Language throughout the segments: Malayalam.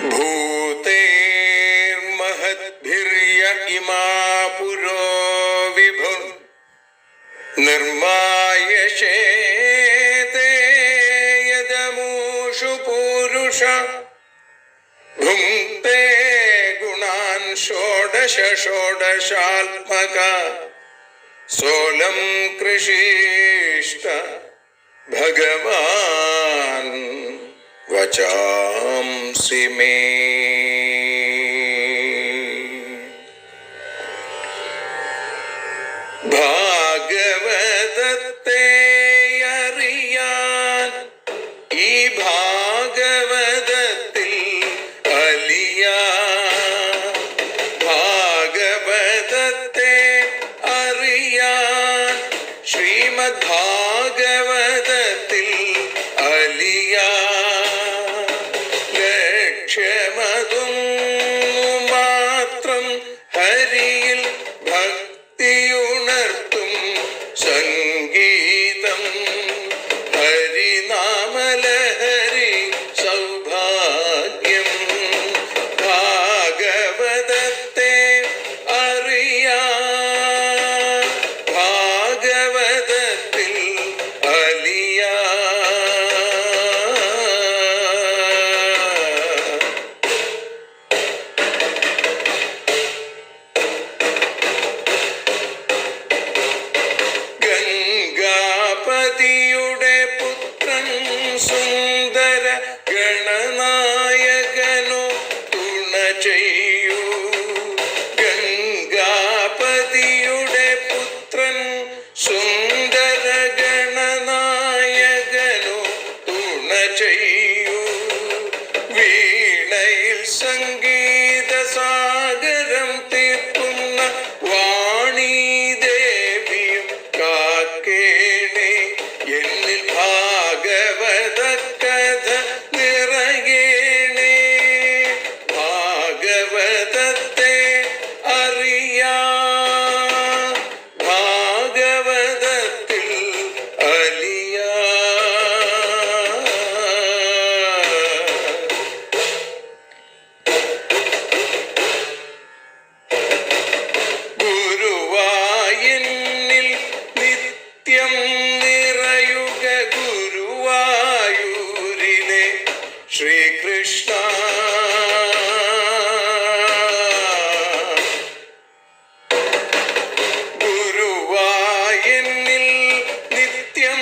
भूतेर्महद्भिर्य इमा पुरो विभुः निर्मायशेते यदमूषु पूरुष भुङ्क्ते गुणान् षोडश षोडशात्मका सोऽलं कृषीष्ट भगवान् वचांसि मे। ഭാഗവതത്തെ അറിയാൻ ഈ ഭാഗവതത്തിൽ അലിയാൻ, ഭാഗവതത്തെ അറിയാൻ ശ്രീമദ് ഭാഗവതത്തിൽ അലിയാൻ, ലക്ഷ്യമതും മാത്രം ഹരിയിൽ ഭക്തിയുണർത്തും സംഗീതം ഹരിനാമലഹരി സൗഭാഗ്യം. ഭാഗവതത്തെ അറിയാൻ ഭാഗവതത്തിൽ അലിയാൻ. ഗംഗാപതിയുടെ പുത്രൻ സുന്ദര ഗണനായകനോ തുണ ചെയ്യൂ. ഗംഗാപതിയുടെ പുത്രൻ സുന്ദര ഗണനായകനോ തുണ ചെയ്യൂ. വീണയിൽ സംഗീത സാഗരം തീർക്കുന്ന വാണീദേവിയും കാക്കേണേ എന്നിൽ ഭാഗവത കഥ നിറയേണേ. ഭാഗവതത്തെ അറിയാൻ ഭാഗവതത്തിൽ അലിയാൻ. ഗുരുവായൂരിൽ നിത്യം നിറയുക ഗുരുവായൂരിലെ ശ്രീകൃഷ്ണ. ഗുരുവായൂരിൽ നിത്യം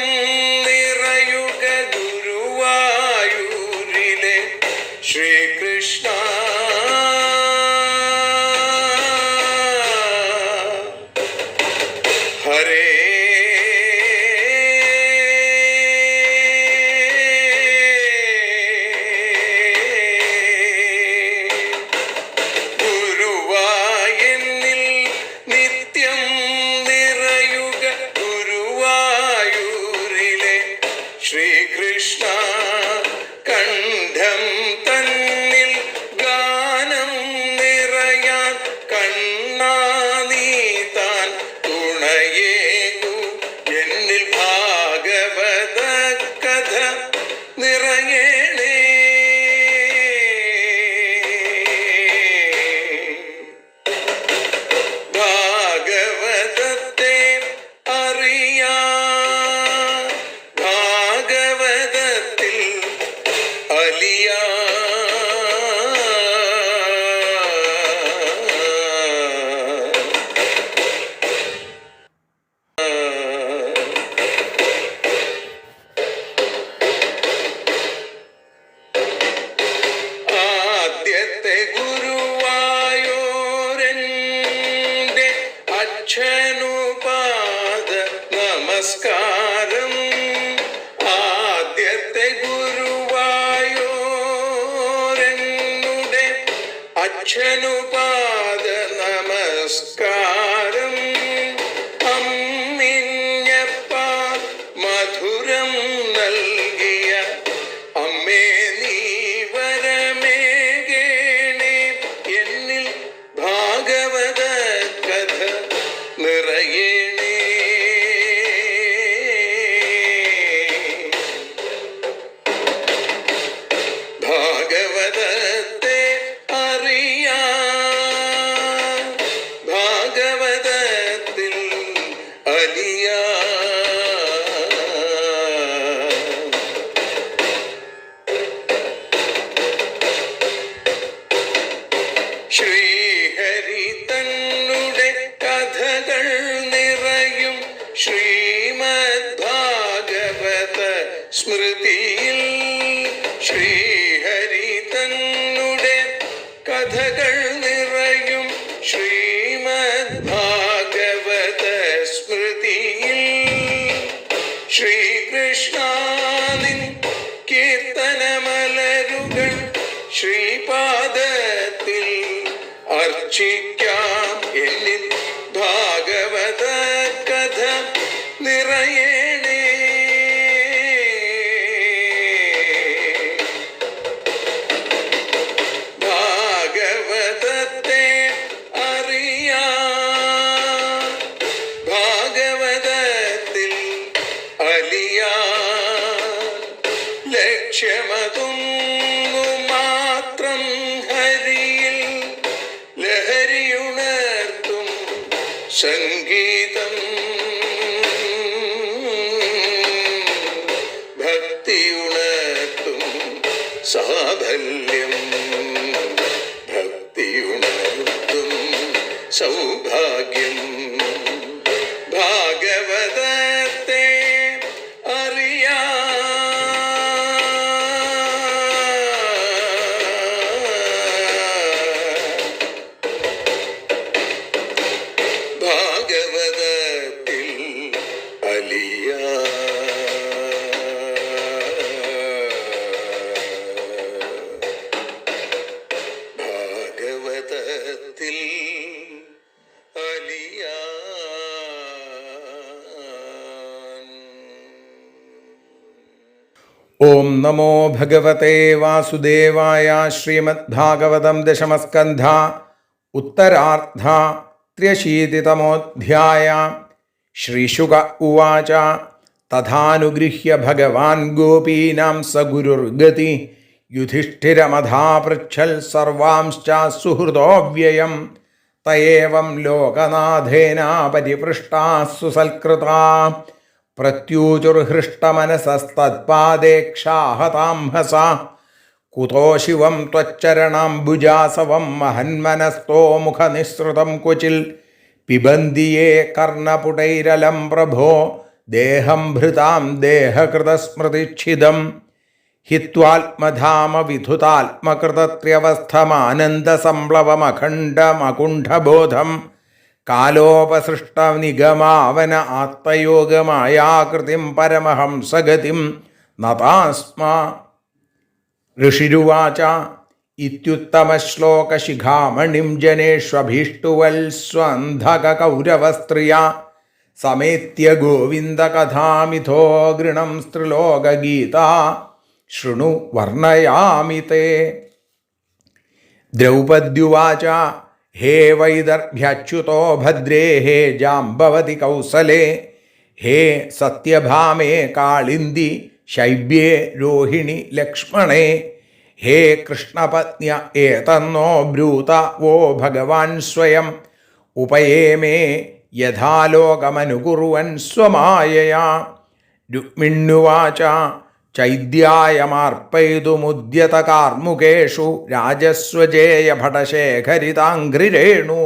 നിറയുക ഗുരുവായൂരിലെ ശ്രീകൃഷ്ണ. ഹരേ ഗുരുവായൂരിൽ നിത്യം നിറയുക ഗുരുവായൂരിലെ ശ്രീകൃഷ്ണ. കണ്ഠം തന്നിൽ ഗാനം നിറയാൻ കണ്ണാ നീ താൻ തുണയേകു. എന്നിൽ ഭാഗവത കഥ നിറയേണേ. ഭാഗവതത്തെ അറിയാൻ ഭാഗവതത്തിൽ അലിയാൻ. ആദ്യത്തെ ഗുരുവായൂരന്റെ അച്ഛനുപാദ നമസ്കാരം. ആദ്യത്തെ ഗുരുവായൂരനുടെ അച്ഛനുപാദ നമസ്കാരം. അമ്മിഞ്ഞപ്പ മധുരം നൽകിയ അമ്മേ നീ വരമേകേണേ. എന്നിൽ ഭാഗവത കഥ നിറയേണേ. ഭാഗവതത്തെ ശ്രീഹരി തന്നുടെ കഥകൾ നിറയും ശ്രീമദ് ഭാഗവത സ്മൃതിയിൽ. ശ്രീഹരി തന്നുടെ കഥകൾ നിറയും ശ്രീമദ് ഭാഗവത സ്മൃതിയിൽ. ശ്രീകൃഷ്ണാനിൻ കീർത്തനമലരുകൾ ശ്രീപാദത്തിൽ അർച്ചിക്കാം. എന്നിൽ ഭാഗവത കഥ നിറയണേ. ഭാഗവതത്തെ അറിയാം, ഭാഗവതത്തിൽ അലിയാൻ. ലക്ഷ്യമതൊന്നു മാത്രം ഹരിയിൽ ലഹരിയുണർത്തും സംഗീതം. ഭക്തിയുണർത്തും സാഫല്യം, ഭക്തിയുണർത്തും സൗഭാഗ്യം. ഭാഗവതത്തെ അറിയാം, ഭാഗവതത്തിൽ അലിയാൻ. ഭാഗവതത്തിൽ അലിയാൻ. ഓം നമോ ഭഗവതേ വാസുദേവായ. ശ്രീമദ്ഭാഗവതം ദശമസ്കന്ധ ഉത്തരാർദ്ധ 83-തമോऽധ്യായ. ശ്രീശുക ഉവാച തഥാനുഗൃഹ്യ ഭഗവാൻ ഗോപീനാം സ ഗുരുർഗതി യുധിഷ്ഠിരമധാപൃച്ഛൽ സർവാംശ്ച സുഹൃദോऽവ്യയം. തയേവം ലോകനാഥേന പരിപൃഷ്ടാഃ സുസൽകൃതാ പ്രത്യൂചുർഹൃഷ്ടമനസസ്തത്പാദേക്ഷാഹതാംഹസ. കുതോ ശിവം ത്വച്ചരണാംബുജാസവം മഹന്മനസ്തോ മുഖനിസൃതം ക്വചിൽ പിബന്തി യേ കർണപുടൈരലം പ്രഭോ ദേഹം ഭൃതാം ദേഹകൃതസ്മൃതിച്ഛിദം. ഹിത്വാത്മധാമ വിധുതാത്മകൃതത്ര്യവസ്ഥമാനന്ദസംപ്ലവമഖണ്ഡമകുണ്ഠബോധം കാലോപസൃഷ്ടനിഗമാവന ആത്മയോഗമായാകൃതിം പരമഹംസഗതിം നതാസ്മ. ഋഷിരുവാച ഇത്യുത്തമശ്ലോകശിഖാമണിം ജനേഷ്വഭീഷ്ടുവത്സ്വന്ധകൗരവസ്ത്രിയ സമേത്യ ഗോവിന്ദകഥാമിഥോ ഗൃണം സ്ത്രിലോകഗീതാ ശൃണു വർണ്ണയാമി തേ. ദ്രൗപദ്യുവാച ഹേ വൈദർഭ്യച്യുതോ ഭദ്രേ ഹേ ജാംബവതി കൗസലേ ഹേ സത്യഭാമേ കാളിന്ദി ശൈബ്യേ രോഹിണി ലക്ഷ്മണേ ഹേ കൃഷ്ണപത്ന്യ ഏതന്നോ ബ്രൂത വോ ഭഗവാൻ സ്വയം ഉപയേമേ യഥാലോകമനുകുറുവൻ സ്വമായയാ. രുക്മിണ്യുവാച ചൈദ്യായമാർപ്പയിതുമുദ്യതകാർമുകേഷു രാജസ്വജേയഭടശേഖരിതാംഘ്രിരേണു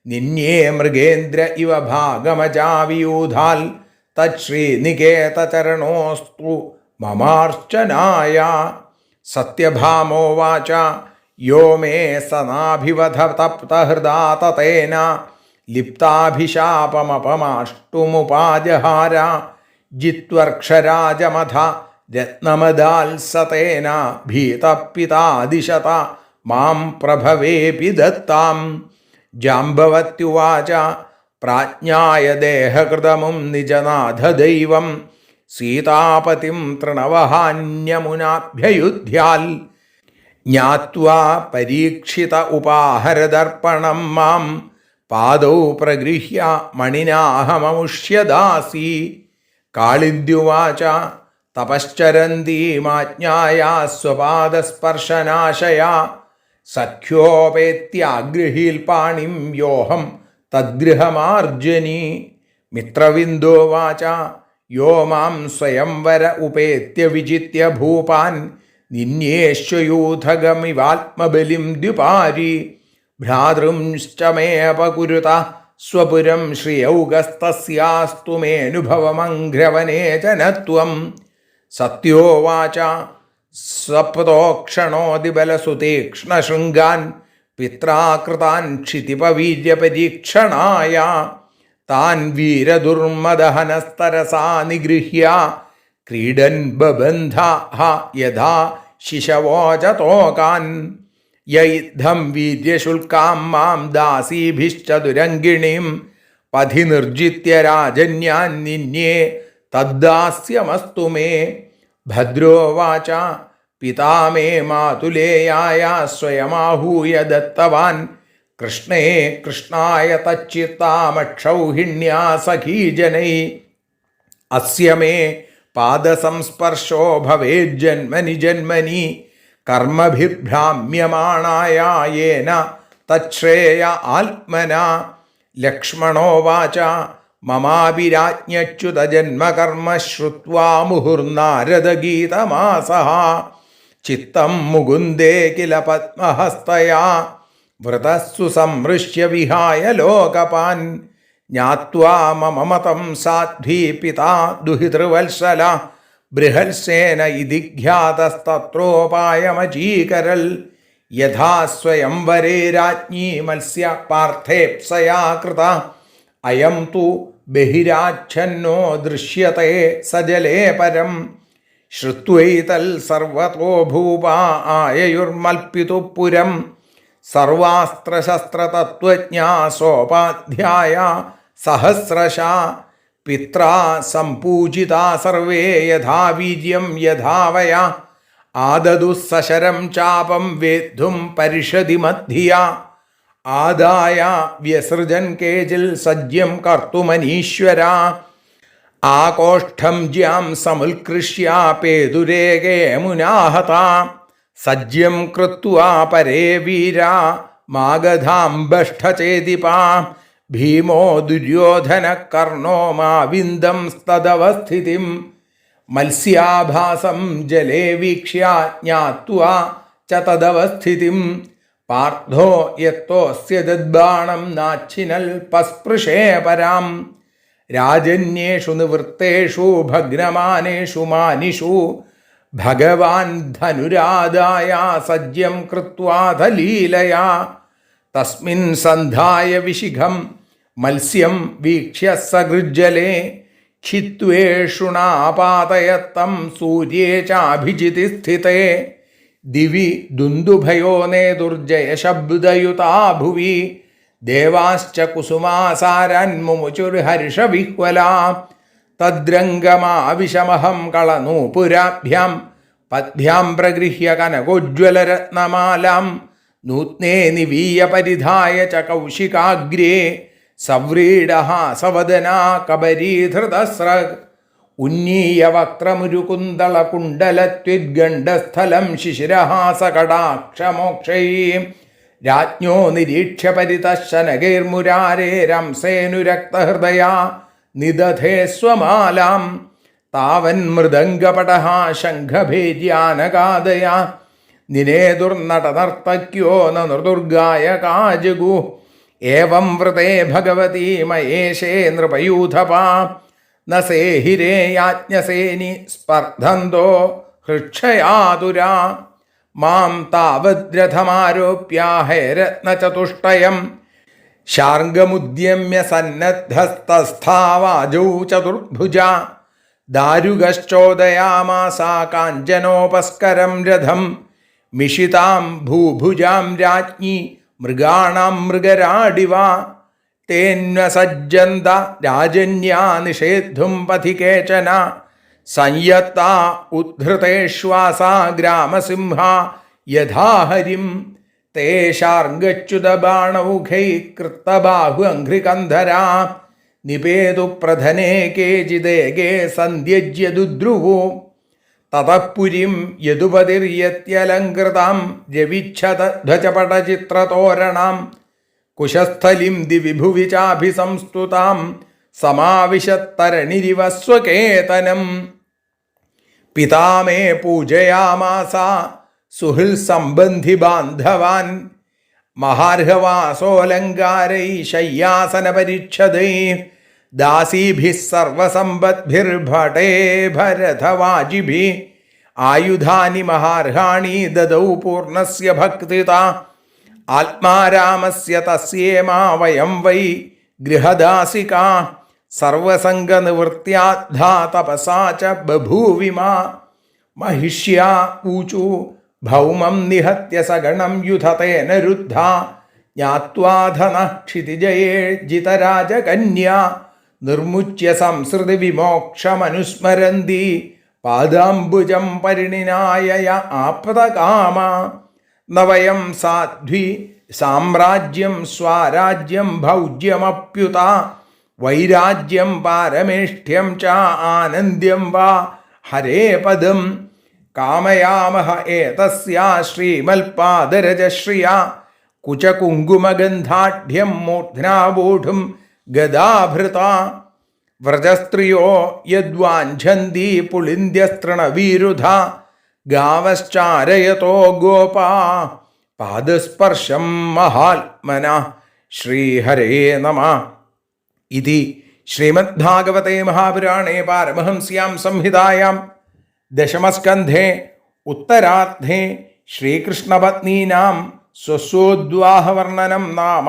നിന്യേ മൃഗേന്ദ്ര ഇവ ഭാഗമജാവിയൂധാൽ തശ്രീനികേതചരണോസ്തു മമാർച്ചനായ. സത്യഭാമോവാച യോ മേ സനാഭിവധ തപ്തഹൃദാ തതേന ലിപ്താഭിശാപമപമാഷ്ടുമുപാജഹാര. ജിത്വർക്ഷരാജമഥ രത്നമദാൽസതേന ഭീതപിതാദിശത മാം പ്രഭവേപി ദത്താം. ജാംബവത്യുവാച പ്രാജ്ഞായ ദേഹകൃതമും നിജനാഥദൈവം സീതാപതിം തൃണവഹാന്യമുനാഭ്യയുധ്യാൽ. ജ്ഞാത്വാ പരീക്ഷിത ഉപാഹരദർപ്പണം മാം പാദൗ പ്രഗൃഹ്യ മണിനാഹമമുഷ്യദാസി. കാളിന്ദ്യുവാച തപശ്ചരന്തീമാജ്ഞായാ സ്വപാദസ്പർശനാശയാ സഖ്യോപേത്യാഗൃഹീൽ പാണിം യോഹം തദ്ഗൃഹമാർജനി. മിത്രവിന്ദോവാച യോ മാം സ്വയംവര ഉപേത്യ വിജിത്യ ഭൂപാൻ നിന്യേശ്വയൂഥഗമിവാത്മബലിം ദ്യുപാരി. ഭ്രാതൃംശ്ച മേപകുരുത സ്വപുരം ശ്രിയൗകസ്തസ്യാസ്തു മേനുഭവമംഘ്രവനേചനത്വം. സത്യോവാച സപ്തോക്ഷണോദിബലസുതീക്ഷ്ണശൃംഗാൻ പിത്രാകൃതാൻ ക്ഷിതിപവീര്യപരീക്ഷണായ താൻ വീരദുർമദഹനസ്തരസാ നിഗൃഹ്യ ക്രീഡൻ ബബന്ധ യഥാ ശിശവോചതോകാൻ. യൈദ്ധം വീര്യശുൽക്കാം മാം ദാസീഭിശ്ച ദുരങ്കിണീം പഥി നിർജിത്യ രാജന്യാൻ നിന്യേ തദ്ദാസ്യമസ്തു മേ. ഭദ്രോവാച പിതാ മേ മാതുലേയായ സ്വയമാഹൂയ ദത്തവാൻ കൃഷ്ണേ കൃഷ്ണായ തച്ചിത്താമക്ഷൗഹിണ്യാ സഖീജനൈ. അസ്യ മേ പാദസംസ്പർശോ ഭവേജ്ജന്മനി ജന്മനി കർമ്മഭിഭ്രാമ്യമാണായ യേന തച്ഛ്രേയ ആത്മനാ. ലക്ഷ്മണോവാച മമാഭിരാജ്ഞച്യുതജന്മകർമ്മ ശ്രുത്വാ മുഹുർനാരദഗീതമാസഃ. ചിത്തം മുകുന്ദേ കില പത്മഹസ്തയാ വൃതസ്സു സംമൃശ്യ വിഹായ ലോകപാൻ. ജ്ഞാത്വാ മമ മതം സാധ്വീ പിതാ ദുഹിതൃവത്സല ബൃഹത്സേന ഇതി ഖ്യാതസ്തത്രോപായമചീകരൽ. യഥാ സ്വയംവരേ രാജ്ഞീ മത്സ്യ പാർത്ഥേപ്സയാ കൃത അയം തു ബഹിരാച്ഛന്നോ ദൃശ്യത്തെ സജലേ പരം. ശ്രുത്വൈതൽ സർവതോ ഭൂപാ ആയയുർമൽപിതു പുരം. സർവാസ്ത്രശസ്ത്രതത്വജ്ഞാ സോപാധ്യായ സഹസ്രശാ പിത്രാ സംപൂജിതാ സർവേ യഥാ വീര്യം യഥാവയ. ആദദു സശരം ചാപം വേദ്ധും പരിഷദി മധ്യ. ആദായ വ്യസൃജൻ കേചിൽ സജ്യം കർത്തുമനീശ്വര. ആകോഷ്ഠം ജ്യാം സമുൽകൃഷ്യ പേതുരേകേ മുനാഹത. സജ്യം കൃത്വാ പരേ വീരാ മാഗധാംബഷ്ഠചേതിപാ. ഭീമോ ദുര്യോധന കർണോ മാവിന്ദം സ്തദവസ്ഥിതിം. മത്സ്യാഭാസം ജലേ വീക്ഷ്യ ജ്ഞാത്വാ ച തദവസ്ഥിതിം. പാർത്ഥോ യത്തോസ്യ ദദ്ബാണം നാച്ഛിനൽ പസ്പൃശേ പരാം. രാജന്യേഷു നിവൃത്തേഷു ഭഗ്നമാനേഷു മാനിഷു ഭഗവാൻ ധനുരാദായ സജ്യം കൃത്വാഥ ലീലയാ. തസ്മിൻ സന്ധായ വിശിഖം മത്സ്യം വീക്ഷ്യ സഗൃജ്ജലേ. ക്ഷിത്വേഷുണാപാതയത്തം സൂര്യേ ചാഭിജിതി സ്ഥിതേ. ദിവി ദുന്ദുഭയോ നേതുർജയശബ്ദയുതാ ഭുവി. ദേവാശ്ച കുസുമാസാരാൻ മുമുചുർഹർഷവിഹ്വലാ. തദ്രംഗമാവിശമഹം കളനൂപുരാഭ്യാം പദ്ഭ്യാം പ്രഗൃഹ്യ കനകോജ്വലരത്നമാലാം. നൂത്നേ നിവീയ പരിധായ ച കൗശികാഗ്രേ. സവ്രീഡഃ സവദനാ കബരീധൃതസ്രഗ്. ഉന്നീയ വക്രമുരുകുന്തളകുണ്ടലത്വിദ്ഗണ്ഡസ്ഥലം ശിശിരഹാസകടാക്ഷമോക്ഷൈ. രാജ്ഞോ നിരീക്ഷ്യ പരിതശനകൈർമുരാരേരംസേനുരക്തഹൃദയാ നിദധേ സ്വമാലാം. താവന്മൃദംഗപടഃ ശംഖഭേര്യാനകാദയാ. നിനേതുർനടനർത്തക്യോ നൃദുർഗായകാ ജഗു. ഏവം വൃതേ ഭഗവതി മയേശേ നൃപയൂഥപാ. ന സേഹിരേ യാജ്ഞസേനി സ്പർദ്ധന്തോ ഹൃക്ഷയാതുരാ. മാം താവദ്രഥമാരോപ്യാഹൈരത്നചതുഷ്ടയം. ശാർഗമുദ്യമ്യ സന്നദ്ധസ്തസ്ഥാവാജൗ ചതുർഭുജ. ദാരുകശ്ചോദയാമാസ കാഞ്ചനോപസ്കരം രഥം. മിഷിതാം ഭൂഭുജാം രാജ്ഞി മൃഗാണാം മൃഗരാഡിവ. തേന്വസജ്ജന്ത രാജന്യാ നിഷേദ്ധും പഥി കേചന. സംയത്താ ഉദ്ധൃതേശ്വാസാ ഗ്രാമസിംഹ യഥാഹരിം. തേ ശാർഗച്യുതബാണൗഘൈ കൃത്തബാഹു അഘ്രികന്ധരാ. നിപേതു പ്രധനേ കേചിദേകേ സന്ധ്യജ്യ ദുദ്രുവു. തതഃപുരിം യദുപതിര്യത്യലങ്കൃതാം രവിച്ഛതധ്വജപടചിത്രതോരണാം. കുശസ്ഥലിം ദിവിഭുവി ചാഭിസംസ്തുതാം സമാവിശത്തരണിരിവ സ്വകേതനം. പിതാ മേ പൂജയാമാസ സുഹൃൽ സംബന്ധി ബാന്ധവാൻ. മഹാർഹവാസോലങ്കാരൈ ശയ്യാസനപരിച്ഛദൈ ദാസീഭിः സർവസമ്പദ്ഭിർഭടേ ഭരതവാജിഭിः ആയുധാനി മഹാർഹാണി ദദൗ പൂർണ്ണസ്യ ഭക്തിതാ ആത്മാരാമസ്യ തസ്യേമാ വയം വൈ ഗൃഹദാസികാ സർവസംഗനിവൃത്യാദ്ധാ തപസാ ച ബഭൂവിമാ महिष्या ऊचु भौमं निहत्य सगणं युधतेन रुद्धा ज्ञात्वा धनः क्षितिजये जितराजकन्या निर्मुच्य संसृति विमोक्षमनुस्मरन्ति पादाम्बुजं परिणिनाय य आपदकामा न वयं साध्वी साम्राज्यं स्वाराज्यं भौज्यमप्युता वैराज्यं पारमेष्ठ्यं च आनन्द्यं वा हरे पदं कामयामः एतस्या श्रीमल्पादरजश्रिया कुचकुङ्कुमगन्धाढ्यं मूर्ध्नावूढुं गदाभृता व्रजस्त्रियो यद्वाञ्छन्ति पुलिन्द्यस्तृणवीरुधा गावश्चारयतो गोपा पादस्पर्शं महात्मनः श्रीहरे नमः इति श्रीमद्भागवते महापुराणे पारमहंस्यां संहितायां दशमस्कन्धे उत्तरार्धे श्रीकृष्णपत्नीनां स्वस्योद्वाहवर्णनं नाम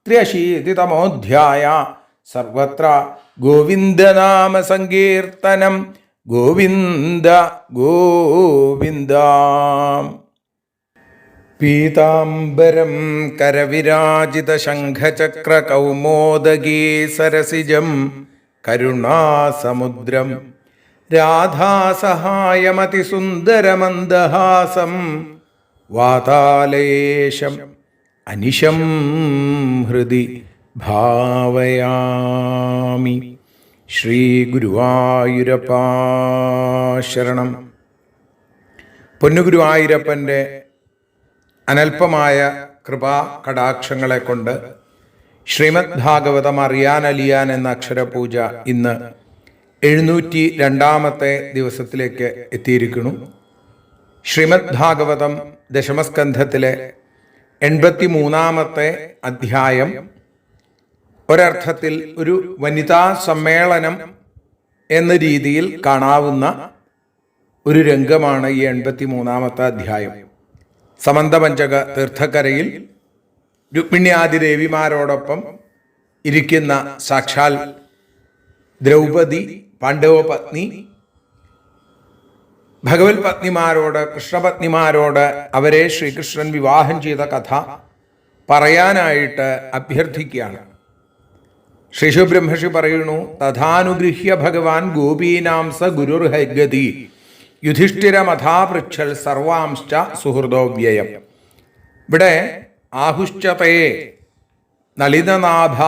83तमोऽध्यायः। सर्वत्र गोविन्दनाम संकीर्तनं गोविन्द गोविन्द। पीताम्बरं करविराजितशङ्खचक्रकौमोदगी सरसिजं करुणासमुद्रं राधासहायमतिसुन्दरमन्दहासं वातालयेशम् अनिशं हृदि भावयामि। श्रीगुरुवाയൂരപ്പാ ശരണം. പൊന്നുഗുരുവായൂരപ്പൻ്റെ അനൽപമായ കൃപാ കടാക്ഷങ്ങളെ കൊണ്ട് ശ്രീമദ് ഭാഗവതം അറിയാനലിയാൻ എന്ന അക്ഷരപൂജ ഇന്ന് 702 ദിവസത്തിലേക്ക് എത്തിയിരിക്കുന്നു. ശ്രീമദ് ഭാഗവതം ദശമസ്കന്ധത്തിലെ 83 അധ്യായം ഒരർത്ഥത്തിൽ ഒരു വനിതാ സമ്മേളനം എന്ന രീതിയിൽ കാണാവുന്ന ഒരു രംഗമാണ് ഈ 83 അധ്യായം. സമന്തപഞ്ചക തീർത്ഥക്കരയിൽ രുക്മിണ്യാദി ദേവിമാരോടൊപ്പം ഇരിക്കുന്ന സാക്ഷാൽ ദ്രൗപദി പാണ്ഡവപത്നി ഭഗവത് പത്നിമാരോട് കൃഷ്ണപത്നിമാരോട് അവരെ ശ്രീകൃഷ്ണൻ വിവാഹം ചെയ്ത കഥ പറയാനായിട്ട് അഭ്യർത്ഥിക്കുകയാണ്. ശ്രീശുബ്രഹ്മർഷി പറയുന്നു, തഥാനുഗൃഹ്യ ഭഗവാൻ ഗോപീനാം സ ഗുരുർഹഗതി യുധിഷ്ഠിരമഥാപൃച്ഛൽ സർവാംശ്ച സുഹൃദോവ്യയം. ഇവിടെ ആഹുശ്ചതേ നളിനനാഭ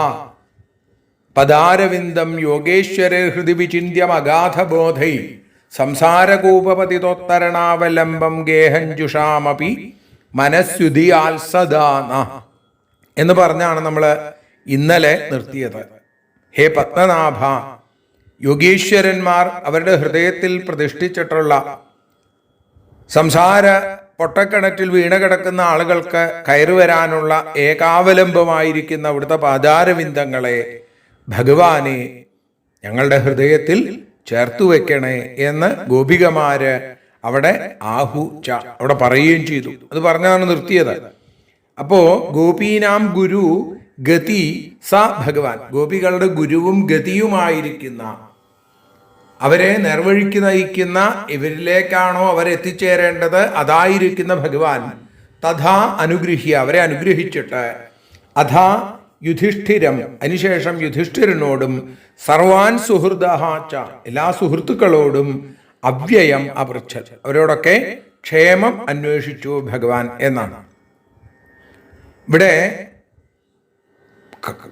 പദാരവിന്ദം യോഗേശ്വര ഹൃദി വിചിന്യം അഗാധബോധൈ സംസാരകൂപപതിതോത്തരണാവലംബം ഗേഹഞ്ജുഷാമപി മനസ്സുതിയാൽസദാന എന്ന് പറഞ്ഞാണ് നമ്മൾ ഇന്നലെ നിർത്തിയത്. ഹേ പത്മനാഭ, യോഗീശ്വരന്മാർ അവരുടെ ഹൃദയത്തിൽ പ്രതിഷ്ഠിച്ചിട്ടുള്ള സംസാര പൊട്ടക്കിണറ്റിൽ വീണ് കിടക്കുന്ന ആളുകൾക്ക് കയറി വരാനുള്ള ഏകാവലംബമായിരിക്കുന്ന അവിടുത്തെ പാദാരവിന്ദങ്ങളെ ഭഗവാനെ ഞങ്ങളുടെ ഹൃദയത്തിൽ ചേർത്തു വെക്കണേ എന്ന് ഗോപികമാര് അവിടെ അവിടെ പറയുകയും ചെയ്തു. അത് പറഞ്ഞാണ് നിർത്തിയത്. അപ്പോ ഗോപീനാം ഗുരു ഗതി സ ഭഗവാൻ, ഗോപികളുടെ ഗുരുവും ഗതിയുമായിരിക്കുന്ന, അവരെ നേർവഴിക്ക് നയിക്കുന്ന, ഇവരിലേക്കാണോ അവരെത്തിച്ചേരേണ്ടത് അതായിരിക്കുന്ന ഭഗവാൻ തഥാ അനുഗൃഹ്യ, അവരെ അനുഗ്രഹിച്ചിട്ട് അഥാ യുധിഷ്ഠിരം, അതിനുശേഷം യുധിഷ്ഠിരനോടും സർവാൻ സുഹൃദാച്ച, എല്ലാ സുഹൃത്തുക്കളോടും അവ്യയം അപൃച്ഛൽ, അവരോടൊക്കെ ക്ഷേമം അന്വേഷിച്ചു ഭഗവാൻ എന്നാണ്. ഇവിടെ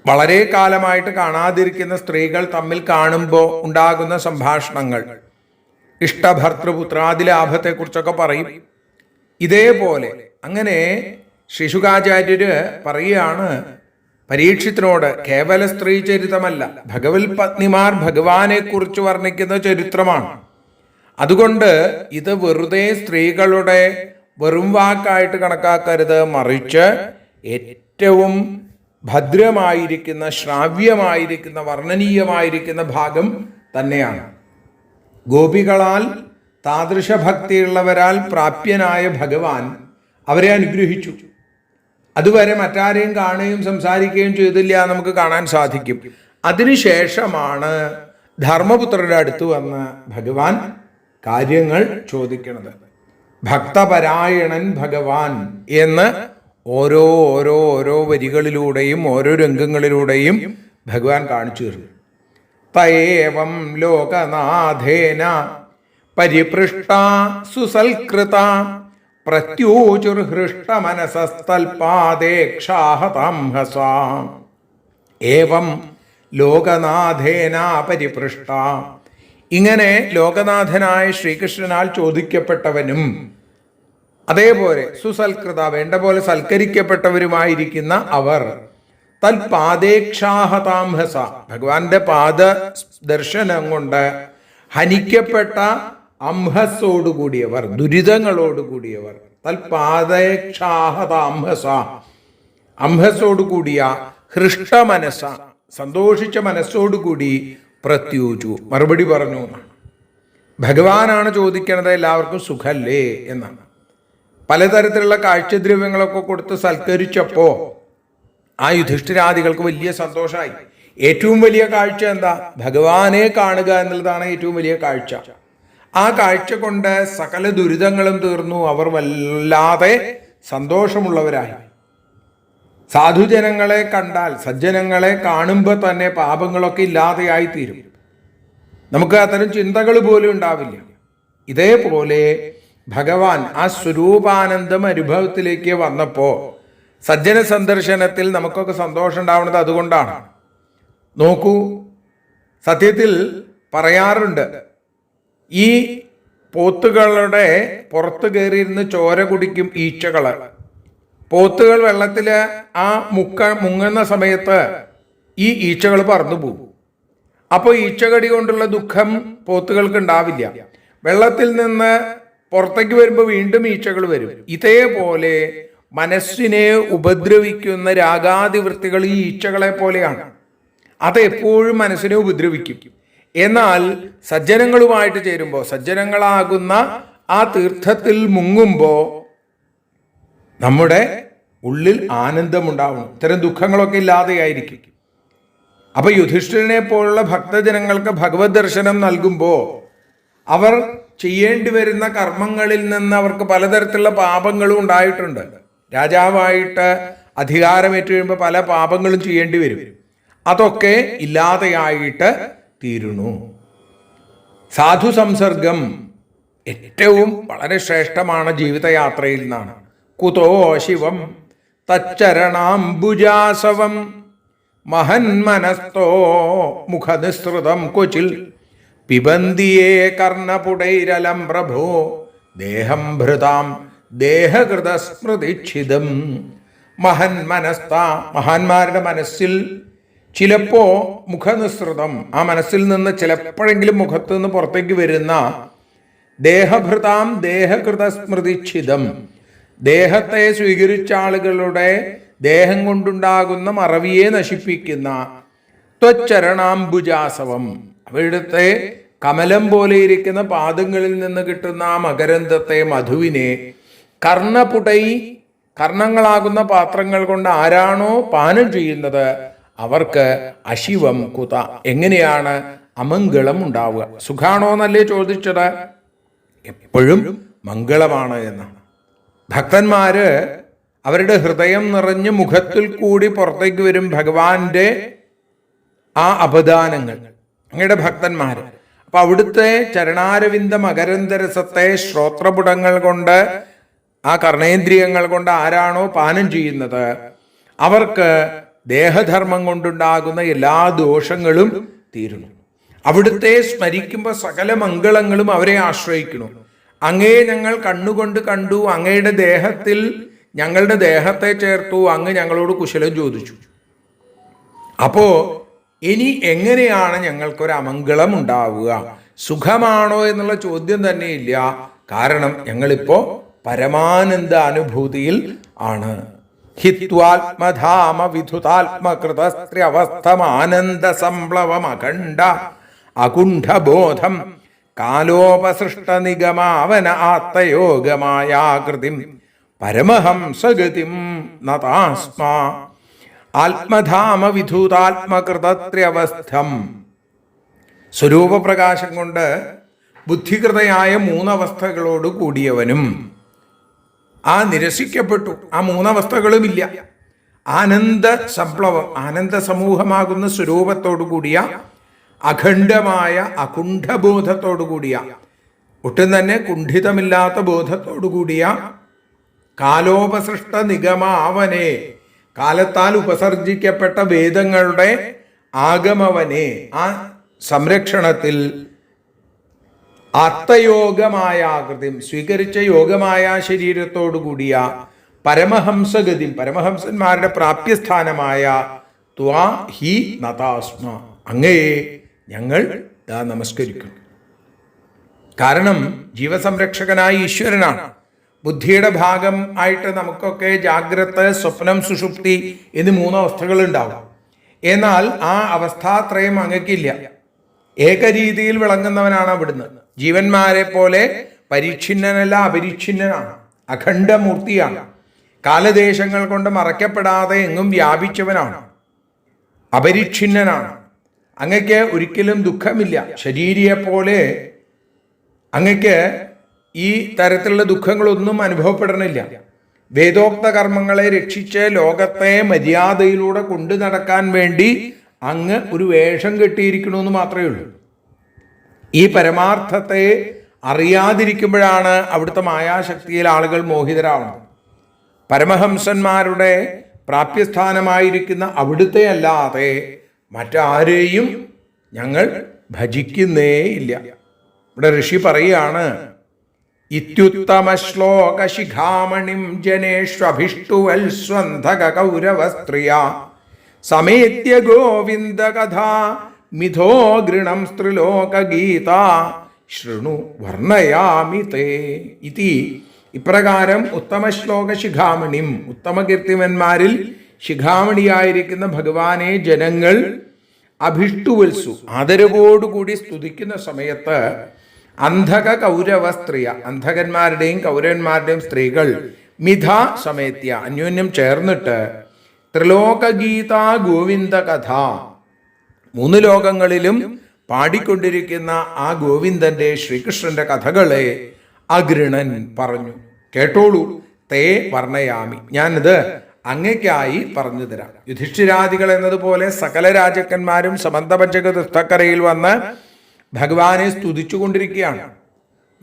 വളരെ കാലമായിട്ട് കാണാതിരിക്കുന്ന സ്ത്രീകൾ തമ്മിൽ കാണുമ്പോൾ ഉണ്ടാകുന്ന സംഭാഷണങ്ങൾ, ഇഷ്ടഭർത്തൃപുത്രാദിലാഭത്തെക്കുറിച്ചൊക്കെ പറയും. ഇതേപോലെ അങ്ങനെ ശ്രീശുകാചാര്യര് പറയുകയാണ് പരീക്ഷത്തിനോട്, കേവല സ്ത്രീ ചരിത്രമല്ല, ഭഗവത് പത്നിമാർ ഭഗവാനെ കുറിച്ച് വർണ്ണിക്കുന്ന ചരിത്രമാണ്. അതുകൊണ്ട് ഇത് വെറുതെ സ്ത്രീകളുടെ വെറും വാക്കായിട്ട് കണക്കാക്കരുത്, മറിച്ച് ഏറ്റവും ഭദ്രമായിരിക്കുന്ന, ശ്രാവ്യമായിരിക്കുന്ന, വർണ്ണനീയമായിരിക്കുന്ന ഭാഗം തന്നെയാണ്. ഗോപികളാൽ താദൃശ ഭക്തിയുള്ളവരാൽ പ്രാപ്യനായ ഭഗവാൻ അവരെ അനുഗ്രഹിച്ചു. അതുവരെ മറ്റാരെയും കാണുകയും സംസാരിക്കുകയും ചെയ്തില്ല നമുക്ക് കാണാൻ സാധിക്കും. അതിനുശേഷമാണ് ധർമ്മപുത്രരുടെ അടുത്ത് വന്ന് ഭഗവാൻ കാര്യങ്ങൾ ചോദിക്കുന്നത്. ഭക്തപരായണൻ ഭഗവാൻ എന്ന് ഓരോ ഓരോ ഓരോ വരികളിലൂടെയും ഓരോ രംഗങ്ങളിലൂടെയും ഭഗവാൻ കാണിച്ചു തരുന്നു. തയേവം ലോകനാഥേന പരിപൃഷ്ട സുസൽകൃത പ്രത്യൂചുർഹൃഷ്ടമനസസ്തൽപാദേക്ഷാഹതാംഹസ. ഏവം ലോകനാഥേന പരിപൃഷ്ട, ഇങ്ങനെ ലോകനാഥനായ ശ്രീകൃഷ്ണനാൽ ചോദിക്കപ്പെട്ടവനും അതേപോലെ സുസൽകൃത, വേണ്ട പോലെ സൽക്കരിക്കപ്പെട്ടവരുമായിരിക്കുന്ന അവർ തൽപാദേക്ഷാഹതാംഹസ, ഭഗവാന്റെ പാദ ദർശനം കൊണ്ട് ഹനിക്കപ്പെട്ട അംഹസോടുകൂടിയവർ, ദുരിതങ്ങളോടുകൂടിയവർ, തൽപാദേക്ഷാഹതാംഹസ, അംഹസോടുകൂടിയ ഹൃഷ്ടമനസ, സന്തോഷിച്ച മനസ്സോടുകൂടി പ്രത്യൂചു, മറുപടി പറഞ്ഞു. ഭഗവാനാണ് ചോദിക്കണത് എല്ലാവർക്കും സുഖല്ലേ എന്നാണ്. പലതരത്തിലുള്ള കാഴ്ചദ്രവ്യങ്ങളൊക്കെ കൊടുത്ത് സൽക്കരിച്ചപ്പോ ആ യുധിഷ്ഠിരാദികൾക്ക് വലിയ സന്തോഷമായി. ഏറ്റവും വലിയ കാഴ്ച എന്താ? ഭഗവാനെ കാണുക എന്നുള്ളതാണ് ഏറ്റവും വലിയ കാഴ്ച. ആ കാഴ്ച കൊണ്ട് സകല ദുരിതങ്ങളും തീർന്നു. അവർ വല്ലാതെ സന്തോഷമുള്ളവരായി. സാധുജനങ്ങളെ കണ്ടാൽ, സജ്ജനങ്ങളെ കാണുമ്പോൾ തന്നെ പാപങ്ങളൊക്കെ ഇല്ലാതെയായി തീരും. നമുക്ക് അത്തരം ചിന്തകൾ പോലും ഉണ്ടാവില്ല. ഇതേപോലെ ഭഗവാൻ ആ സ്വരൂപാനന്ദം അനുഭവത്തിലേക്ക് വന്നപ്പോൾ സജ്ജന സന്ദർശനത്തിൽ നമുക്കൊക്കെ സന്തോഷം ഉണ്ടാവുന്നത് അതുകൊണ്ടാണ്. നോക്കൂ, സത്യത്തിൽ പറയാറുണ്ട്, ഈ പോത്തുകളുടെ പുറത്ത് കയറിയിരുന്ന് ചോര കുടിക്കും ഈച്ചകള്. പോത്തുകൾ വെള്ളത്തിൽ ആ മുങ്ങുന്ന സമയത്ത് ഈ ഈച്ചകൾ പറന്നു പോകും. അപ്പോൾ ഈച്ചകടി കൊണ്ടുള്ള ദുഃഖം പോത്തുകൾക്ക് ഉണ്ടാവില്ല. വെള്ളത്തിൽ നിന്ന് പുറത്തേക്ക് വരുമ്പോൾ വീണ്ടും ഈച്ചകൾ വരും. ഇതേപോലെ മനസ്സിനെ ഉപദ്രവിക്കുന്ന രാഗാതിവൃത്തികൾ ഈ ഈച്ചകളെ പോലെയാണ്. അത് എപ്പോഴും മനസ്സിനെ ഉപദ്രവിക്കും. എന്നാൽ സജ്ജനങ്ങളുമായിട്ട് ചേരുമ്പോൾ, സജ്ജനങ്ങളാകുന്ന ആ തീർത്ഥത്തിൽ മുങ്ങുമ്പോൾ നമ്മുടെ ഉള്ളിൽ ആനന്ദമുണ്ടാവും. ഇത്തരം ദുഃഖങ്ങളൊക്കെ ഇല്ലാതെയായിരിക്കും. അപ്പൊ യുധിഷ്ഠിരനെ പോലുള്ള ഭക്തജനങ്ങൾക്ക് ഭഗവത് ദർശനം നൽകുമ്പോൾ അവർ ചെയ്യേണ്ടി വരുന്ന കർമ്മങ്ങളിൽ നിന്ന് അവർക്ക് പലതരത്തിലുള്ള പാപങ്ങളും ഉണ്ടായിട്ടുണ്ട്. രാജാവായിട്ട് അധികാരമേറ്റു കഴിയുമ്പോൾ പല പാപങ്ങളും ചെയ്യേണ്ടി വരും. അതൊക്കെ ഇല്ലാതെയായിട്ട് തീരുന്നു. സാധു സംസർഗം ഏറ്റവും വളരെ ശ്രേഷ്ഠമാണ് ജീവിതയാത്രയിൽ നിന്നാണ്. കുതോ ശിവം തച്ചരണാംബുജാസവം മഹന്മനസ്തോ മുഖനിസൃതം ക്വചിൽ പിബന്തിയേ കർണപുടൈരലം പ്രഭോ ദേഹം ഭൃതാം ദേഹകൃതസ്മൃതിച്ഛിതം. മഹന്മനസ്ത, മഹാന്മാരുടെ മനസ്സിൽ ചിലപ്പോ മുഖനിസൃതം, ആ മനസ്സിൽ നിന്ന് ചിലപ്പോഴെങ്കിലും മുഖത്ത് നിന്ന് പുറത്തേക്ക് വരുന്ന ദേഹഭൃതാം ദേഹകൃതസ്മൃതിച്ഛിതം, ദേഹത്തെ സ്വീകരിച്ച ആളുകളുടെ ദേഹം കൊണ്ടുണ്ടാകുന്ന മറവിയെ നശിപ്പിക്കുന്ന ത്വച്ചരണാംബുജാസവം, അവിടുത്തെ കമലം പോലെ ഇരിക്കുന്ന പാദങ്ങളിൽ നിന്ന് കിട്ടുന്ന ആ മകരന്തത്തെ, മധുവിനെ കർണപുടൈ, കർണങ്ങളാകുന്ന പാത്രങ്ങൾ കൊണ്ട് ആരാണോ പാനം ചെയ്യുന്നത് അവർക്ക് അശിവം കുത, എങ്ങനെയാണ് അമംഗളം ഉണ്ടാവുക? സുഖാണോ എന്നല്ലേ ചോദിച്ചത്? എപ്പോഴും മംഗളമാണ് എന്നാണ്. ഭക്തന്മാര് അവരുടെ ഹൃദയം നിറഞ്ഞ് മുഖത്തിൽ കൂടി പുറത്തേക്ക് വരും ഭഗവാന്റെ ആ അപദാനങ്ങൾ, അങ്ങയുടെ ഭക്തന്മാര്. അപ്പൊ അവിടുത്തെ ചരണാരവിന്ദ മകരന്തരസത്തെ ശ്രോത്രപുടങ്ങൾ കൊണ്ട്, ആ കർണേന്ദ്രിയങ്ങൾ കൊണ്ട് ആരാണോ പാനം ചെയ്യുന്നത് അവർക്ക് ദേഹധർമ്മം കൊണ്ടുണ്ടാകുന്ന എല്ലാ ദോഷങ്ങളും തീരുന്നു. അവിടുത്തെ സ്മരിക്കുമ്പോൾ സകല മംഗളങ്ങളും അവരെ ആശ്രയിക്കുന്നു. അങ്ങേ ഞങ്ങൾ കണ്ണുകൊണ്ട് കണ്ടു, അങ്ങയുടെ ദേഹത്തിൽ ഞങ്ങളുടെ ദേഹത്തെ ചേർത്തു, അങ്ങ് ഞങ്ങളോട് കുശലം ചോദിച്ചു. അപ്പോ ഇനി എങ്ങനെയാണ് ഞങ്ങൾക്കൊരു അമംഗളം ഉണ്ടാവുക? സുഖമാണോ എന്നുള്ള ചോദ്യം തന്നെ ഇല്ല. കാരണം ഞങ്ങളിപ്പോ പരമാനന്ദ അനുഭൂതിയിൽ ആണ്. ഹിത്വാത്മധാമ വിധുതാത്മകൃതസ്ത്ര്യവസ്ഥമാനന്ദ സംപ്ലവമഖണ്ഡ അകുണ്ഠബോധം കാലോപസൃഷ്ട നിഗമാവന ആത്തയോഗമായാകൃതിം പരമഹംസഗതിം നതാസ്മാ. ആത്മധാമ വിധൂതാത്മകൃതത്ര്യവസ്ഥം, സ്വരൂപപ്രകാശം കൊണ്ട് ബുദ്ധികൃതയായ മൂന്നവസ്ഥകളോട് കൂടിയവനും ആ നിരസിക്കപ്പെട്ടു, ആ മൂന്നവസ്ഥകളുമില്ല. ആനന്ദ സംപ്ലവം, ആനന്ദ സമൂഹമാകുന്ന സ്വരൂപത്തോടു കൂടിയ അഖണ്ഡമായ അകുണ്ഠബോധത്തോടു കൂടിയ, ഒട്ടും തന്നെ കുണ്ഠിതമില്ലാത്ത ബോധത്തോടു കൂടിയ കാലോപസൃഷ്ട നിഗമാവനെ, കാലത്താൽ ഉപസർജിക്കപ്പെട്ട വേദങ്ങളുടെ ആഗമവനെ, ആ സംരക്ഷണത്തിൽ ആത്തയോഗമായ ആകൃതിയും സ്വീകരിച്ച യോഗമായ ശരീരത്തോടു കൂടിയ പരമഹംസഗതി, പരമഹംസന്മാരുടെ പ്രാപ്യസ്ഥാനമായ ത്വാ ഹി നതാസ്മ, അങ്ങയെ ഞങ്ങൾ നമസ്കരിക്കുന്നു. കാരണം ജീവസംരക്ഷകനായ ഈശ്വരനാണ്. ബുദ്ധിയുടെ ഭാഗം ആയിട്ട് നമുക്കൊക്കെ ജാഗ്രത, സ്വപ്നം, സുഷുപ്തി എന്നീ മൂന്നവസ്ഥകൾ ഉണ്ടാവും. എന്നാൽ ആ അവസ്ഥാത്രയം അങ്ങക്കില്ല. ഏകരീതിയിൽ വിളങ്ങുന്നവനാണ് അവിടുന്ന്. ജീവന്മാരെ പോലെ പരിച്ഛിന്നനല്ല, അപരിച്ഛിന്നനാണ്, അഖണ്ഡമൂർത്തിയാണ്. കാലദേശങ്ങൾ കൊണ്ട് മറയ്ക്കപ്പെടാതെ എങ്ങും വ്യാപിച്ചവനാണ്, അപരിച്ഛിന്നനാണ്. അങ്ങക്ക് ഒരിക്കലും ദുഃഖമില്ല. ശരീരിയെ പോലെ അങ്ങക്ക് ഈ തരത്തിലുള്ള ദുഃഖങ്ങളൊന്നും അനുഭവപ്പെടണില്ല. വേദോക്ത കർമ്മങ്ങളെ രക്ഷിച്ച് ലോകത്തെ മര്യാദയിലൂടെ കൊണ്ടു നടക്കാൻ വേണ്ടി അങ്ങ് ഒരു വേഷം കെട്ടിയിരിക്കണമെന്ന് മാത്രമേ ഉള്ളൂ. ഈ പരമാർത്ഥത്തെ അറിയാതിരിക്കുമ്പോഴാണ് അവിടുത്തെ മായാശക്തിയിൽ ആളുകൾ മോഹിതരാവുന്നത്. പരമഹംസന്മാരുടെ പ്രാപ്യസ്ഥാനമായിരിക്കുന്ന അവിടുത്തെ അല്ലാതെ മറ്റാരെയും ഞങ്ങൾ ഭജിക്കുന്നേ ഇല്ല. ഇവിടെ ഋഷി പറയുകയാണ്, ഇത്യുത്തമ ശ്ലോക ശിഖാമണിം ജനേഷ്വഭിഷ്ടുവൽ സ്വന്ധക കൗരവസ്ത്രിയ സമേത്യ ഗോവിന്ദ കഥാ മിഥോ ഗൃണം സ്ത്രിലോകഗീത ശൃണു വർണ്ണയാമി തേ ഇതി. ഇപ്രകാരം ഉത്തമ ശ്ലോക ശിഖാമണിം, ഉത്തമ കീർത്തിമന്മാരിൽ ശിഖാമണിയായിരിക്കുന്ന ഭഗവാനെ ജനങ്ങൾ അഭിഷ്ടുവത്സു, ആദരവോടുകൂടി സ്തുതിക്കുന്ന സമയത്ത് അന്ധക കൗരവ സ്ത്രീയ, അന്ധകന്മാരുടെയും കൗരവന്മാരുടെയും സ്ത്രീകൾ മിഥ സമേത്യ, അന്യോന്യം ചേർന്നിട്ട് ത്രിലോകഗീത ഗോവിന്ദ കഥ, മൂന്ന് ലോകങ്ങളിലും പാടിക്കൊണ്ടിരിക്കുന്ന ആ ഗോവിന്ദന്റെ, ശ്രീകൃഷ്ണന്റെ കഥകളെ അഗൃണൻ പറഞ്ഞു. കേട്ടോളൂ, തേ വർണ്ണയാമി, ഞാനിത് അങ്ങയ്ക്കായി പറഞ്ഞു തരാം. യുധിഷ്ഠിരാദികൾ എന്നതുപോലെ സകല രാജാക്കന്മാരും സമന്തപഞ്ചക തീർത്ഥക്കരയിൽ വന്ന് ഭഗവാനെ സ്തുതിച്ചു കൊണ്ടിരിക്കുകയാണ്.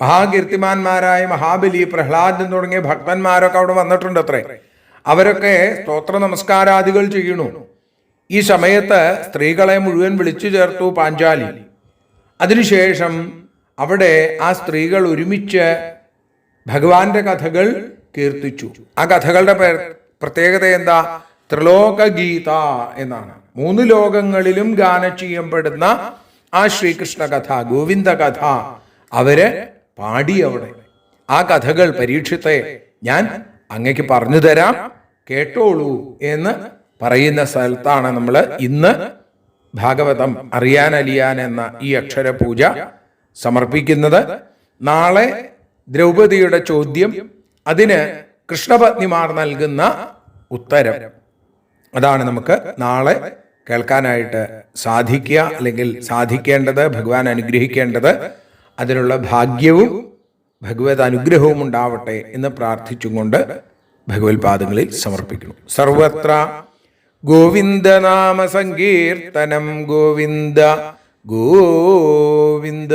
മഹാകീർത്തിമാന്മാരായ മഹാബലി, പ്രഹ്ലാദൻ തുടങ്ങിയ ഭക്തന്മാരൊക്കെ അവിടെ വന്നിട്ടുണ്ട് അത്രേ. അവരൊക്കെ സ്തോത്ര നമസ്കാരാദികൾ ചെയ്യണു. ഈ സമയത്ത് സ്ത്രീകളെ മുഴുവൻ വിളിച്ചു ചേർത്തു പാഞ്ചാലി. അതിനുശേഷം അവിടെ ആ സ്ത്രീകൾ ഒരുമിച്ച് ഭഗവാന്റെ കഥകൾ കീർത്തിച്ചു. ആ കഥകളുടെ പ്രത്യേകത എന്താ? ത്രിലോകഗീത എന്നാണ്. മൂന്ന് ലോകങ്ങളിലും ഗാനം ചെയ്യപ്പെടുന്ന ആ ശ്രീകൃഷ്ണ കഥ, ഗോവിന്ദ കഥ അവര് പാടി അവിടെ. ആ കഥകൾ പരീക്ഷിത്തെ ഞാൻ അങ്ങക്ക് പറഞ്ഞു തരാം, കേട്ടോളൂ എന്ന് പറയുന്ന സ്ഥലത്താണ് നമ്മൾ ഇന്ന് ഭാഗവതം അറിയാൻ അലിയാൻ എന്ന ഈ അക്ഷര പൂജ സമർപ്പിക്കുന്നത്. നാളെ ദ്രൗപദിയുടെ ചോദ്യം, അതിന് കൃഷ്ണപത്നിമാർ നൽകുന്ന ഉത്തരം, അതാണ് നമുക്ക് നാളെ കേൾക്കാനായിട്ട് സാധിക്കുക, അല്ലെങ്കിൽ സാധിക്കേണ്ടത്, ഭഗവാൻ അനുഗ്രഹിക്കേണ്ടത്. അതിനുള്ള ഭാഗ്യവും ഭഗവത് അനുഗ്രഹവും ഉണ്ടാവട്ടെ എന്ന് പ്രാർത്ഥിച്ചുകൊണ്ട് ഭഗവത് പാദങ്ങളിൽ സമർപ്പിക്കുന്നു. സർവത്ര ഗോവിന്ദനാമ സങ്കീർത്തനം, ഗോവിന്ദ ഗോവിന്ദ.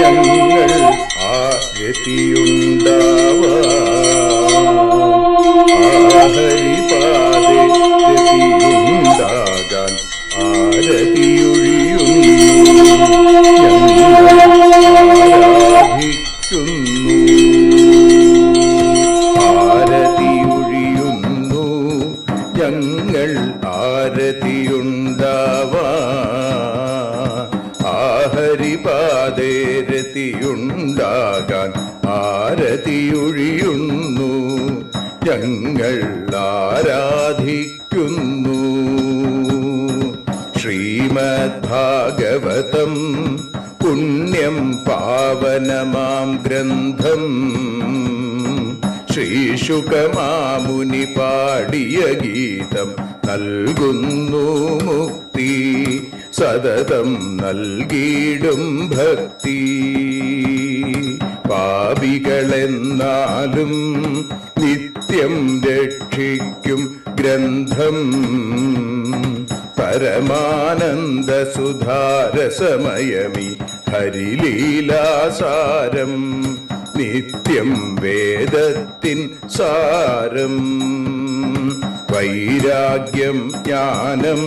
ഞങ്ങൾ ഹരിപാദേ ഗതിയുണ്ടാകാൻ ആരതിയൊഴിയുന്നു ഞങ്ങൾ ആരതിയുണ്ടാവാ ഹരിപാദേ രതിയുണ്ട ഉണ്ടാകാൻ ആരതിയൊഴിയുന്നു. ഞങ്ങൾ ആരാധിക്കുന്നു. ശ്രീമദ്ഭാഗവതം പുണ്യം പാവനമാം ഗ്രന്ഥം. ശ്രീശുകമാമുനി പാടിയ ഗീതം നൽകുന്നു മുക്തി. സതതം നൽകിയിടും ഭക്തി. പാപികളെന്നാലും നിത്യം രക്ഷിക്കും ഗ്രന്ഥം. പരമാനന്ദ സുധാരസമയമി ഹരിലീലാസാരം. നിത്യം വേദത്തിൻ സാരം. വൈരാഗ്യം ജ്ഞാനം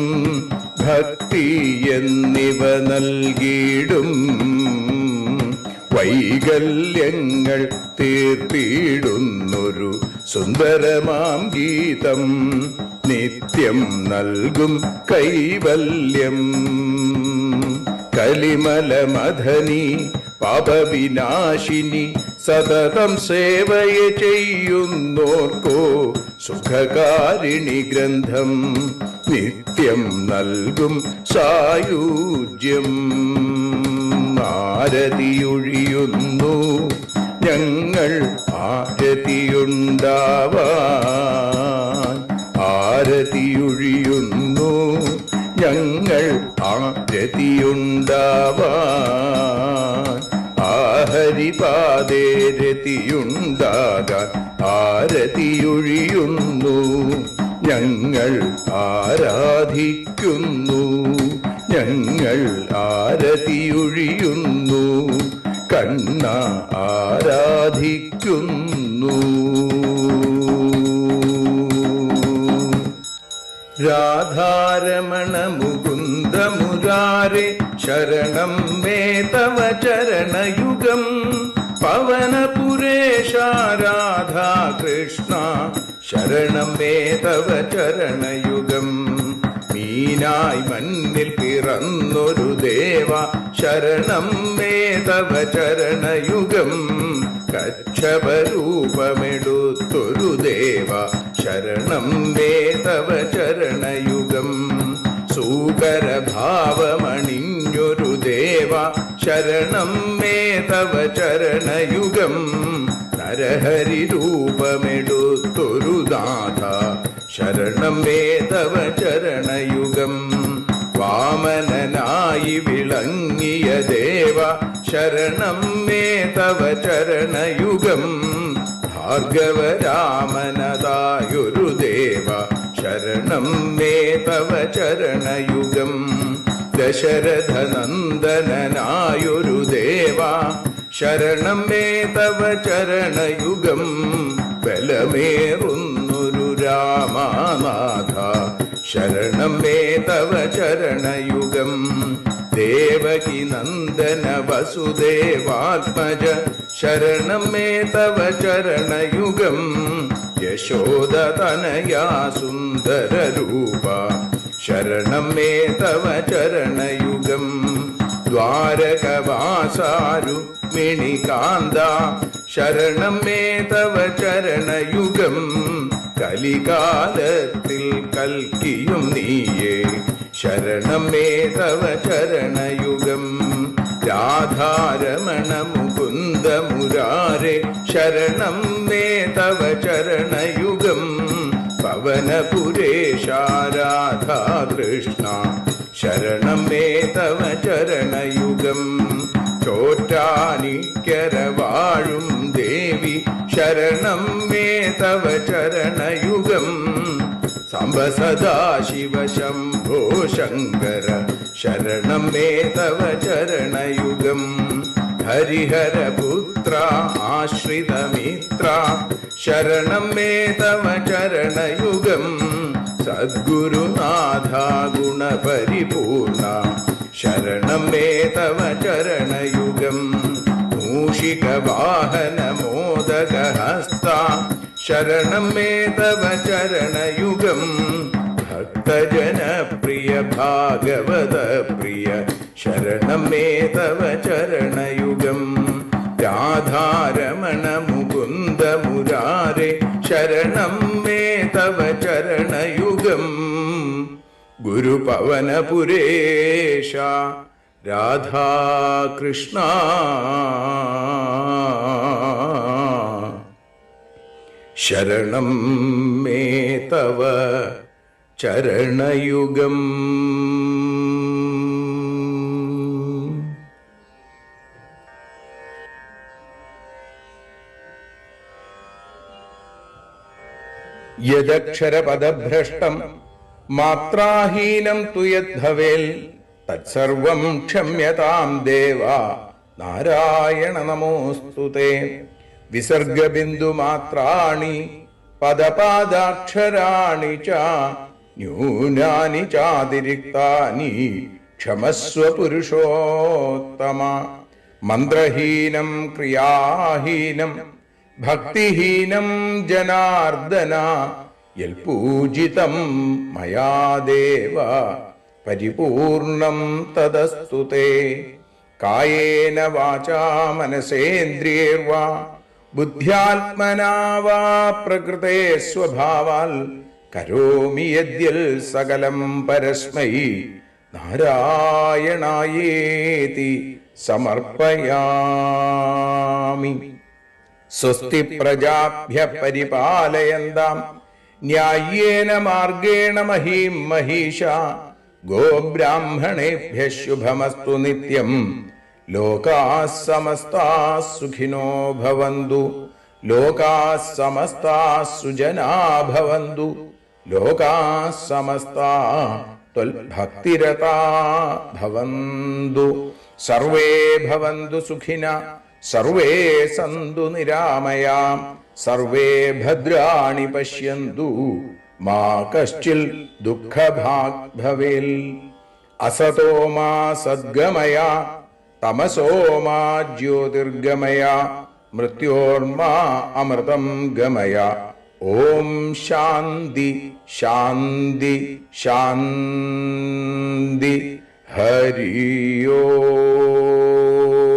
ഭക്തി എന്നിവ നൽകിയിടും. വൈകല്യങ്ങൾ തീർത്തിടുന്നൊരു സുന്ദരമാം ഗീതം. നിത്യം നൽകും കൈവല്യം. കലിമലമഥനി പാപവിനാശിനി സതതം സേവയെ ചെയ്യുന്നോർക്കോ സുഖകാരിണി ഗ്രന്ഥം. നിത്യം നൽകും സായുജ്യം. ആരതിയൊഴിയുന്നു ഞങ്ങൾ ആരതിയുണ്ടാവാൻ. ആരതിയൊഴിയുന്നു ഞങ്ങൾ ആരതിയുണ്ടാവാൻ. ആഹരിപാദേ രതിയുണ്ടാകാൻ ആരതിയൊഴിയുന്നു. ഞങ്ങൾ ആരാധിക്കുന്നു. ഞങ്ങൾ ആരതിയൊഴിയുന്നു. കണ്ണ ആരാധിക്കുന്നു. രാധാരമണ മുകുന്ദ മുരാരെ ശരണം മേ തവ ചരണയുഗം. പവനപുരേശ രാധാ കൃഷ്ണ ശരണം മേ തവ ചരണയുഗം. മീനായി മണ്ണിൽ പിറന്നൊരു ദേവ ശരണം മേ തവ ചരണയുഗം. കച്ഛപരൂപമെടുത്തൊരു ദേവ ശരണം മേ തവ ചരണയുഗം. സൂകരഭാവമണിഞ്ഞൊരു ദേവ ശരണം മേ തവ ചരണയുഗം. നരഹരി രൂപമെടുത്തൊരു നാഥ ശരണം മേ തവ ചരണയുഗം. വാമനനായി വിളങ്ങിയ ദേവ ശരണം മേ തവ ചരണയുഗം. ഭാർഗവരാമനതായൊരു ദേവ ശരണം മേ തവ ചരണയുഗം. ദശരഥനന്ദനായൊരു ദേവ ശരണം മേ തവ ചരണയുഗം. ബലമേറുന്നൊരു രാമനാഥ ശരണം മേ തവ ചരണയുഗം. ദേവകി നന്ദന വസുദേവാത്മജ ശരണം മേ തവ ചരണയുഗം. യശോദതനയാ സുന്ദര രൂപ ശരണം മേ തവ ചരണയുഗം. ദ്വാരകവാസാരുക്മിണികാന്ത ശരണം മേ തവ ചരണയുഗം. കലികാലത്തിൽ കൽക്കിയും നീയേ ശരണം മേ തവ ചരണയുഗം. രാധാരമണ മുകുന്ദ മുരാരെ ശരണം മേ തവ ചരണയുഗം. പവനപുരേശ രാധാ കൃഷ്ണ ശരണം മേ തവ ചരണയുഗം. ചോറ്റാനിക്കര വാഴും ദേവി ശരണം മേ തവ ചരണയുഗം. സാംബ സദാശിവ ശംഭോ ശങ്കര ശരണം മേ തവ ചരണയുഗം. ഹരിഹരപുത്ര ആശ്രിതമിത്ര ശരണം മേ തവ ചരണയുഗം. സദ്ഗുരുനാഥ ഗുണപരിപൂർണ ശരണം മേ തവ ചരണയുഗം. മൂഷികവാഹന മോദകഹസ്ത ശരണം മേ തവ ചരണയുഗം. ഭക്തജനപ്രിയ ഭാഗവത പ്രിയ ശരണം മേ തവ ചരണയുഗം. രാധാരമണ മുകുന്ദ മുരാരേ ശരണം മേ തവ ചരണയുഗം ഗുരുപവനപുരേശ രാധാകൃഷ്ണ ശരണം മേ തവ ചരണയുഗം. യദക്ഷരപദഭ്രഷ്ടം മാത്രാഹീനം തു യദ്ഭവേൽ തത്സർവം ക്ഷമ്യതാം ദേവ നാരായണ നമോസ്തുതേ. വിസർഗബിന്ദുമാത്രാണി പദപാദാക്ഷരാണി ച ന്യൂനാനി ചാതിരിക്താനി ക്ഷമസ്വ പുരുഷോത്തമ. മന്ത്രഹീനം ക്രിയാഹീനം ഭക്തിഹീനം ജനാർദ്ദന യൽപൂജിതം മയാ ദേവ പരിപൂർണം തദസ്തു തേ. കായേന വാചാ മനസേന്ദ്രിയേർവാ ബുദ്ധ്യാത്മനാ വാ പ്രകൃതേ സ്വഭാവാൽ കരോമി യദ്യൽ സകലം പരസ്മൈ നാരായണായേതി സമർപ്പയാമി. സ്വസ്തി പ്രജാഭ്യ പരിപാലയന്താം ന്യായേന മാർഗേണ മഹീം മഹീഷ. ഗോബ്രാഹ്മണേഭ്യ ശുഭമസ്തു നിത്യം. ലോകാഃ സമസ്താഃ സുഖിനോ ഭവന്തു. ലോകാഃ സമസ്താഃ സുജനാഃ ഭവന്തു. ലോകാഃ സമസ്താഃ ത്വൽഭക്തിരതാഃ ഭവന്തു. സർവേ ഭവന്തു സുഖിനഃ സർവേ സന്തു നിരാമയാം. സർവേ ഭദ്രാണി പശ്യന്തു മാ കശ്ചിൽ ദുഃഖഭാഗ് ഭവേൽ. അസതോ മാ സദ്ഗമയ തമസോ മാ ജ്യോതിർഗമയ മൃത്യോർമാ അമൃതം ഗമയ. ഓം ശാന്തി ശാന്തി ശാന്തി. ഹരി ഓം.